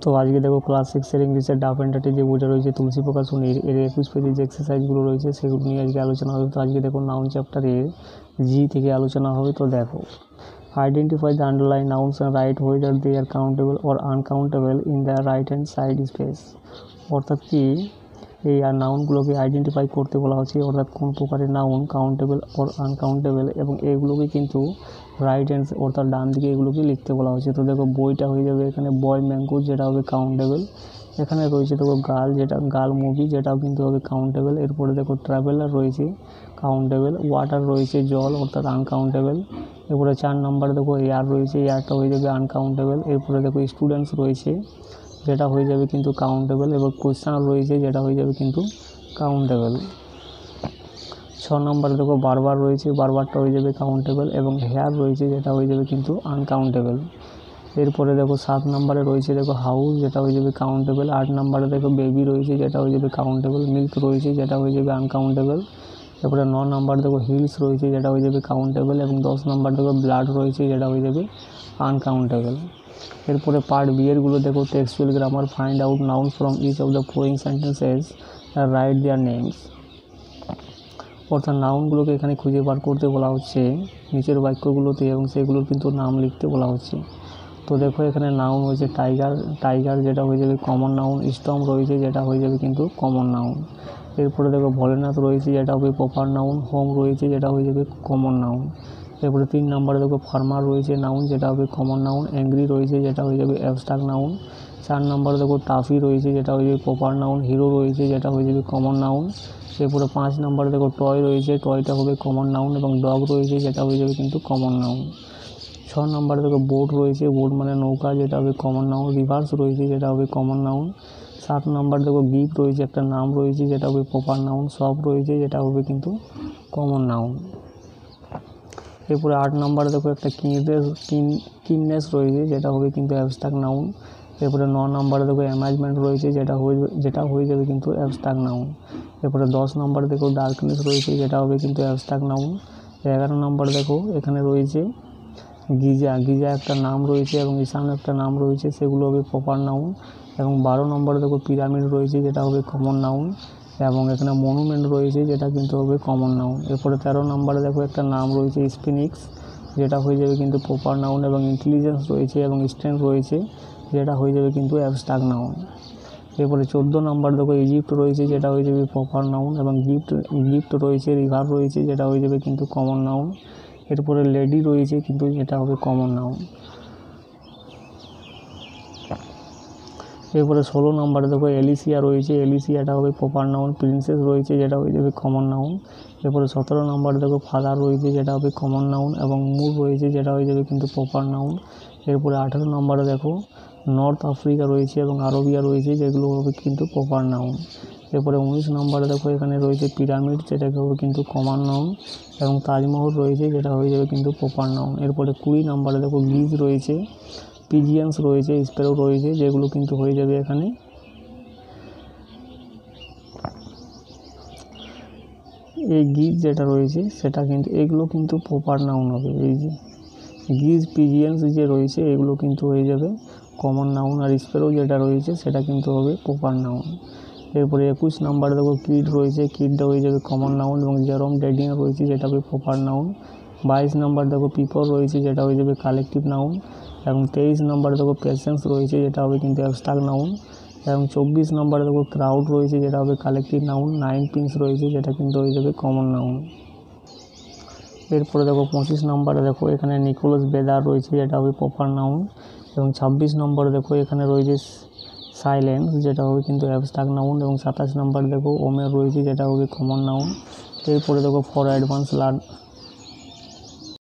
তো আজকে দেখো ক্লাস 6 ইংলিশের ডাফ এন্টারটি যে বইটা রয়েছে তুলসী প্রকাশনীর এর 21 পেজের যে এক্সারসাইজগুলো রয়েছে সেগুলো নিয়ে আজকে আলোচনা হবে। তো আজকে দেখো নাউন চ্যাপ্টারের জি থেকে আলোচনা হবে। তো দেখো, identify the underline nouns and write whether they are countable or uncountable in the right hand side space. অর্থাৎ কি, এই নাউনগুলোকে আইডেন্টিফাই করতে বলা হচ্ছে, অর্থাৎ কোন প্রকারের নাউন কাউন্টেবল অর আনকাউন্টেবল, এবং এগুলোকে কিন্তু রাইট হ্যান্ড অর্থাৎ ডান দিকে এগুলোকে লিখতে বলা হচ্ছে। তো দেখো বইটা হয়ে যাবে এখানে বয় ম্যাঙ্গো, যেটা হবে কাউন্টেবল। এখানে রয়েছে দেখো গার্ল, যেটা গার্ল মুভি, যেটাও কিন্তু হবে কাউন্টেবল। এরপরে দেখো ট্রাভেলার রয়েছে কাউন্টেবল, ওয়াটার রয়েছে জল অর্থাৎ আনকাউন্টেবল। এরপরে 4 নম্বর দেখো এয়ার রয়েছে, এয়ারটা হয়ে যাবে আনকাউন্টেবল। এরপরে দেখো স্টুডেন্টস রয়েছে, যেটা হয়ে যাবে কিন্তু কাউন্টেবল, এবং কোয়েশ্চেন রয়েছে, যেটা হয়ে যাবে কিন্তু কাউন্টেবল। 6 নম্বরে দেখো বারবার রয়েছে, বারবারটা হয়ে যাবে কাউন্টেবল, এবং হেয়ার রয়েছে, যেটা হয়ে যাবে কিন্তু আনকাউন্টেবল। এরপরে দেখো 7 নম্বরে রয়েছে দেখো হাউস, যেটা হয়ে যাবে কাউন্টেবল। 8 নম্বরে দেখো বেবি রয়েছে, যেটা হয়ে যাবে কাউন্টেবল। মিল্ক রয়েছে, যেটা হয়ে যাবে আনকাউন্টেবল। এরপরে 9 নম্বর দেখো হিলস রয়েছে, যেটা হয়ে যাবে কাউন্টেবল, এবং 10 নম্বর দেখো ব্লাড রয়েছে, যেটা হয়ে যাবে আনকাউন্টেবল। এরপরে পার্ট বি এরগুলো দেখো textual grammar, find out noun from each of the following sentences আর রাইট দেয়ার নেমস। অর্থাৎ নাউনগুলোকে এখানে খুঁজে বার করতে বলা হচ্ছে নিচের বাক্যগুলোতে, এবং সেগুলোর কিন্তু নাম লিখতে বলা হচ্ছে। তো দেখো এখানে নাউন হয়েছে টাইগার, যেটা হয়ে যাবে কমন নাউন। স্টর্ম রয়েছে, যেটা হয়ে যাবে কিন্তু কমন নাউন। এরপরে দেখো ভোলেনাথ রয়েছে, যেটা হবে প্রপার নাউন। হোম রয়েছে, যেটা হয়ে যাবে কমন নাউন। এরপরে 3 নম্বরে দেখো ফার্মার রয়েছে নাউন, যেটা হবে কমন নাউন। অ্যাংরি রয়েছে, যেটা হয়ে যাবে অ্যাবস্ট্রাক্ট নাউন। 4 নম্বরে দেখো টাফি রয়েছে, যেটা হয়ে যাবে প্রপার নাউন। হিরো রয়েছে, যেটা হয়ে যাবে কমন নাউন। এরপরে 5 নম্বরে দেখো টয় রয়েছে, টয়টা হবে কমন নাউন, এবং ডগ রয়েছে, যেটা হয়ে যাবে কিন্তু কমন নাউন। 6 নম্বরে দেখো বোট রয়েছে, বোট মানে নৌকা, যেটা হবে কমন নাউন। রিভার্স রয়েছে, যেটা হবে কমন নাউন। 7 নম্বর দেখো গিফট রয়েছে, একটা নাম রয়েছে, যেটা হবে প্রপার নাউন। শপ রয়েছে, যেটা হবে কিন্তু কমন নাউন। এরপরে 8 নম্বরে দেখো একটা কিননেস রয়েছে, যেটা হবে কিন্তু অ্যাবস্ট্রাক্ট নাউন। এরপরে 9 নম্বরে দেখো অ্যামেজমেন্ট রয়েছে, যেটা হয়ে যাবে কিন্তু অ্যাবস্ট্রাক্ট নাউন। এরপরে 10 নম্বরে দেখো ডার্কনেস রয়েছে, যেটা হবে কিন্তু অ্যাবস্ট্রাক্ট নাউন। 11 নম্বরে দেখো এখানে রয়েছে গিজা একটা নাম রয়েছে, এবং ঈশান একটা নাম রয়েছে, সেগুলো হবে প্রপার নাউন। এবং 12 নম্বরে দেখো পিরামিড রয়েছে, যেটা হবে কমন নাউন, এবং এখানে মনুমেন্ট রয়েছে, যেটা কিন্তু হবে কমন নাউন। এরপরে 13 নম্বরে দেখো একটা নাম রয়েছে স্পিনিক্স, যেটা হয়ে যাবে কিন্তু প্রপার নাউন, এবং ইন্টেলিজেন্স রয়েছে, এবং স্ট্রেংথ রয়েছে, যেটা হয়ে যাবে কিন্তু অ্যাবস্ট্রাক্ট নাউন। এরপরে 14 নম্বর দেখো ইজিপ্ট রয়েছে, যেটা হয়ে যাবে প্রপার নাউন, এবং গিফট রয়েছে, রিভার রয়েছে, যেটা হয়ে যাবে কিন্তু কমন নাউন। এরপরে লেডি রয়েছে কিন্তু, যেটা হবে কমন নাউন। এরপরে 16 নম্বরে দেখো এলিসিয়া রয়েছে, এলিসিয়াটা হবে প্রপার নাউন। প্রিন্সেস রয়েছে, যেটা হয়ে যাবে কমন নাউন। এরপরে 17 নম্বরে দেখো ফাদার রয়েছে, যেটা হবে কমন নাউন, এবং মুর রয়েছে, যেটা হয়ে যাবে কিন্তু প্রপার নাউন। এরপরে 18 নম্বরে দেখো নর্থ আফ্রিকা রয়েছে, এবং আরবিয়া রয়েছে, যেগুলো হবে কিন্তু প্রপার নাউন। এরপরে 19 নম্বরে দেখো এখানে রয়েছে পিরামিড, যেটাকে হবে কিন্তু কমন নাউন, এবং তাজমহল রয়েছে, যেটা হয়ে যাবে কিন্তু প্রপার নাউন। এরপরে 20 নম্বরে দেখো গিজ রয়েছে, পিজিয়ান্স রয়েছে, স্প্যারো রয়েছে, যেগুলো কিন্তু হয়ে যাবে এখানে এই গিজ যেটা রয়েছে সেটা কিন্তু এগুলো কিন্তু প্রপার নাউন হবে। এই যে গিজ পিজিয়ান্স যে রয়েছে এগুলো কিন্তু হয়ে যাবে কমন নাউন, আর স্প্যারো যেটা রয়েছে সেটা কিন্তু হবে প্রপার নাউন। এরপরে 21 নম্বরে দেখো কিড রয়েছে, কিডটা হয়ে যাবে কমন নাউন, এবং জেরম ডেডিয়া রয়েছে, যেটা হবে প্রপার নাউন। 22 নম্বর দেখো পিপল রয়েছে, যেটা হয়ে যাবে কালেকটিভ নাউন, এবং 23 নম্বরে দেখো পেশেন্স রয়েছে, যেটা হবে কিন্তু অ্যাবস্ট্রাক্ট নাউন, এবং 24 নম্বরে দেখো ক্রাউড রয়েছে, যেটা হবে কালেকটিভ নাউন। 9 পিনস রয়েছে, যেটা কিন্তু হয়ে যাবে কমন নাউন। এরপরে দেখো 25 নম্বরে দেখো এখানে নিকোলাস বেদার রয়েছে, যেটা হবে প্রপার নাউন, এবং 26 নম্বরে দেখো এখানে রয়েছে সাইলেন্স, যেটা হবে কিন্তু অ্যাবস্ট্রাক্ট নাউন, এবং 27 নম্বরে দেখো ওমের রয়েছে, যেটা হবে কমন নাউন। এরপরে দেখো ফর অ্যাডভান্স